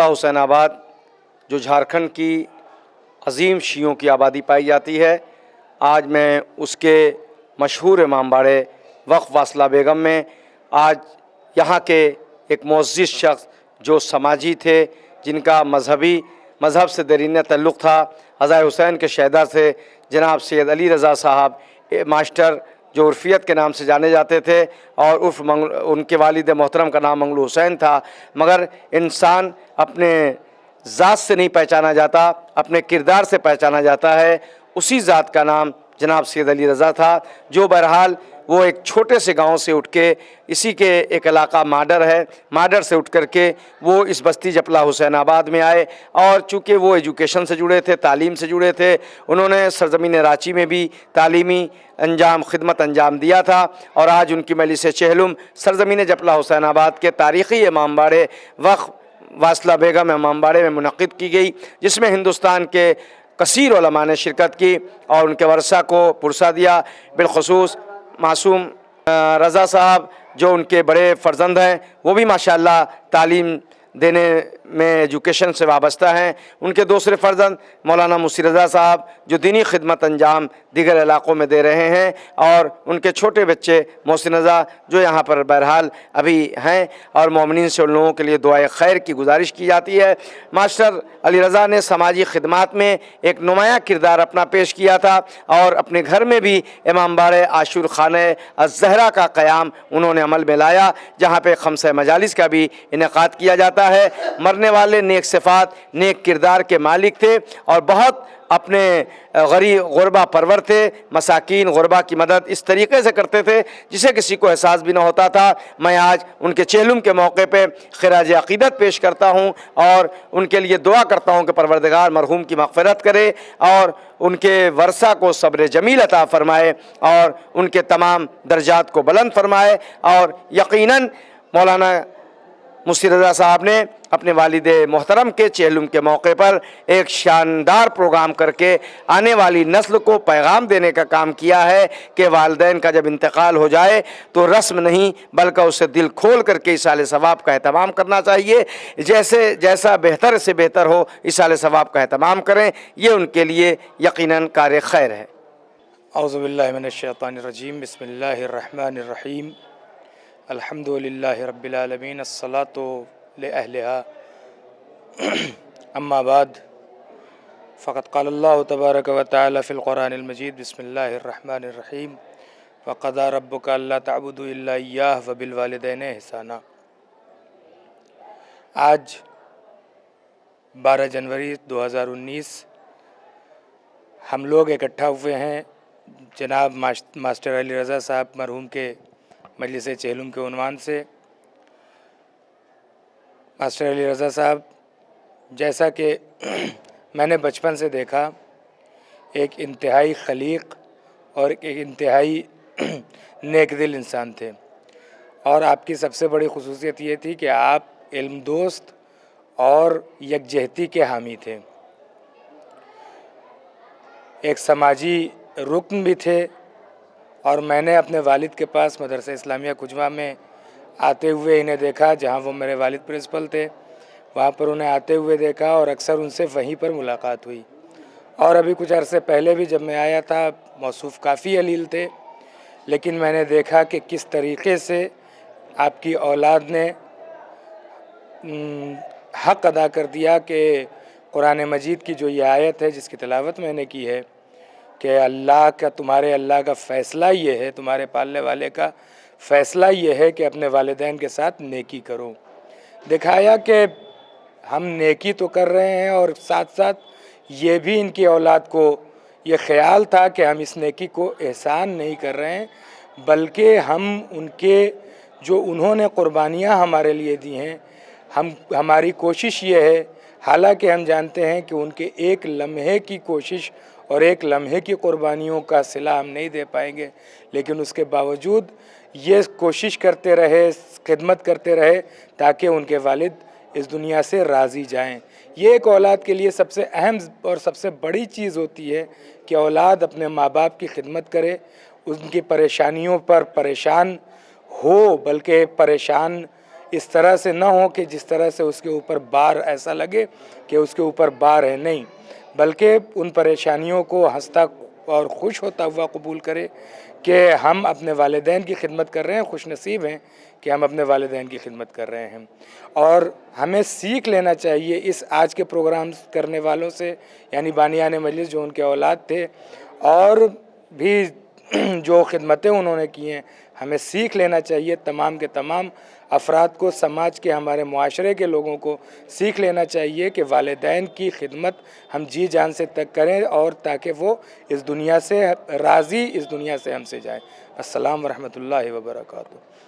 حسین آباد جو جھارکھنڈ کی عظیم شیعوں کی آبادی پائی جاتی ہے، آج میں اس کے مشہور امام باڑے وقف واصلہ بیگم میں آج یہاں کے ایک معزز شخص جو سماجی تھے، جن کا مذہب سے دیرینہ تعلق تھا، عزائے حسین کے شہدا سے جناب سید علی رضا صاحب ماسٹر جو عرفیت کے نام سے جانے جاتے تھے، اور ان کے والد محترم کا نام منگلو حسین تھا۔ مگر انسان اپنے ذات سے نہیں پہچانا جاتا، اپنے کردار سے پہچانا جاتا ہے۔ اسی ذات کا نام جناب سید علی رضا تھا، جو بہرحال وہ ایک چھوٹے سے گاؤں سے اٹھ کے، اسی کے ایک علاقہ ماڈر ہے، ماڈر سے اٹھ کر کے وہ اس بستی جپلا حسین آباد میں آئے، اور چونکہ وہ ایجوکیشن سے جڑے تھے، تعلیم سے جڑے تھے، انہوں نے سرزمین رانچی میں بھی تعلیمی خدمت انجام دیا تھا، اور آج ان کی مجلس چہلم سرزمین جپلا حسین آباد کے تاریخی امام باڑے وقف واصلہ بیگم امام باڑے میں منعقد کی گئی، جس میں ہندوستان کے کثیر علماء نے شرکت کی اور ان کے ورثہ کو پرسہ دیا۔ بالخصوص معصوم رضا صاحب جو ان کے بڑے فرزند ہیں، وہ بھی ماشاءاللہ تعلیم دینے میں ایجوکیشن سے وابستہ ہیں۔ ان کے دوسرے فرزند مولانا مصطفی رضا صاحب جو دینی خدمت انجام دیگر علاقوں میں دے رہے ہیں، اور ان کے چھوٹے بچے محسن رضا جو یہاں پر بہرحال ابھی ہیں، اور مومنین سے ان لوگوں کے لیے دعائے خیر کی گزارش کی جاتی ہے۔ ماسٹر علی رضا نے سماجی خدمات میں ایک نمایاں کردار اپنا پیش کیا تھا، اور اپنے گھر میں بھی امام باڑے عاشور خانہ الزہرا کا قیام انہوں نے عمل میں لایا، جہاں پہ خمسہ مجالس کا بھی انعقاد کیا جاتا ہے۔ مرنے والے نیک صفات، نیک کردار کے مالک تھے، اور بہت اپنے غربا پرور تھے، مساکین غربا کی مدد اس طریقے سے کرتے تھے جسے کسی کو احساس بھی نہ ہوتا تھا۔ میں آج ان کے چہلم کے موقع پہ خراج عقیدت پیش کرتا ہوں، اور ان کے لیے دعا کرتا ہوں کہ پروردگار مرحوم کی مغفرت کرے، اور ان کے ورثہ کو صبر جمیل عطا فرمائے، اور ان کے تمام درجات کو بلند فرمائے۔ اور یقیناً مولانا مصطفی رضا صاحب نے اپنے والد محترم کے چہلم کے موقع پر ایک شاندار پروگرام کر کے آنے والی نسل کو پیغام دینے کا کام کیا ہے کہ والدین کا جب انتقال ہو جائے تو رسم نہیں بلکہ اسے دل کھول کر کے ایصال ثواب کا اہتمام کرنا چاہیے، جیسا بہتر سے بہتر ہو ایصال ثواب کا اہتمام کریں، یہ ان کے لیے یقیناً کار خیر ہے۔ اعوذ باللہ من الشیطان الرجیم، بسم اللہ الرحمن الرحیم، الحمد للہ رب العالمین، الصلاۃ لأہلہا، اما بعد، فقد قال اللہ تبارک و تعالی فی القرآن المجید، بسم اللہ الرحمن الرحیم، وقضى ربک الا تعبدوا الا ایاہ وبالوالدین احسانا۔ آج 12 جنوری 2019 ہم لوگ اکٹھا ہوئے ہیں جناب ماسٹر علی رضا صاحب مرحوم کے مجلس چہلم کے عنوان سے۔ ماسٹر علی رضا صاحب جیسا کہ میں نے بچپن سے دیکھا، ایک انتہائی خلیق اور ایک انتہائی نیک دل انسان تھے، اور آپ کی سب سے بڑی خصوصیت یہ تھی کہ آپ علم دوست اور یکجہتی کے حامی تھے، ایک سماجی رکن بھی تھے۔ اور میں نے اپنے والد کے پاس مدرسہ اسلامیہ کجوا میں آتے ہوئے انہیں دیکھا، جہاں وہ میرے والد پرنسپل تھے، وہاں پر انہیں آتے ہوئے دیکھا، اور اکثر ان سے وہیں پر ملاقات ہوئی۔ اور ابھی کچھ عرصے پہلے بھی جب میں آیا تھا، موصوف کافی علیل تھے، لیکن میں نے دیکھا کہ کس طریقے سے آپ کی اولاد نے حق ادا کر دیا کہ قرآن مجید کی جو یہ آیت ہے جس کی تلاوت میں نے کی ہے کہ تمہارے اللہ کا فیصلہ یہ ہے، تمہارے پالنے والے کا فیصلہ یہ ہے کہ اپنے والدین کے ساتھ نیکی کرو، دکھایا کہ ہم نیکی تو کر رہے ہیں، اور ساتھ ساتھ یہ بھی ان کی اولاد کو یہ خیال تھا کہ ہم اس نیکی کو احسان نہیں کر رہے ہیں، بلکہ ہم ان کے جو انہوں نے قربانیاں ہمارے لیے دی ہیں، ہماری کوشش یہ ہے، حالانکہ ہم جانتے ہیں کہ ان کے ایک لمحے کی کوشش اور ایک لمحے کی قربانیوں کا صلہ ہم نہیں دے پائیں گے، لیکن اس کے باوجود یہ کوشش کرتے رہے، خدمت کرتے رہے، تاکہ ان کے والد اس دنیا سے راضی جائیں۔ یہ ایک اولاد کے لیے سب سے اہم اور سب سے بڑی چیز ہوتی ہے کہ اولاد اپنے ماں باپ کی خدمت کرے، ان کی پریشانیوں پر پریشان ہو، بلکہ پریشان اس طرح سے نہ ہو کہ جس طرح سے اس کے اوپر بار ایسا لگے کہ اس کے اوپر بار ہے، نہیں، بلکہ ان پریشانیوں کو ہنستا اور خوش ہوتا ہوا قبول کرے کہ ہم اپنے والدین کی خدمت کر رہے ہیں، خوش نصیب ہیں کہ ہم اپنے والدین کی خدمت کر رہے ہیں۔ اور ہمیں سیکھ لینا چاہیے اس آج کے پروگرامز کرنے والوں سے، یعنی بانیان مجلس جو ان کے اولاد تھے اور بھی جو خدمتیں انہوں نے کی ہیں، ہمیں سیکھ لینا چاہیے تمام کے تمام افراد کو، سماج کے ہمارے معاشرے کے لوگوں کو سیکھ لینا چاہیے کہ والدین کی خدمت ہم جی جان سے تک کریں، اور تاکہ وہ اس دنیا سے راضی اس دنیا سے ہم سے جائیں۔ السلام ورحمۃ اللہ وبرکاتہ۔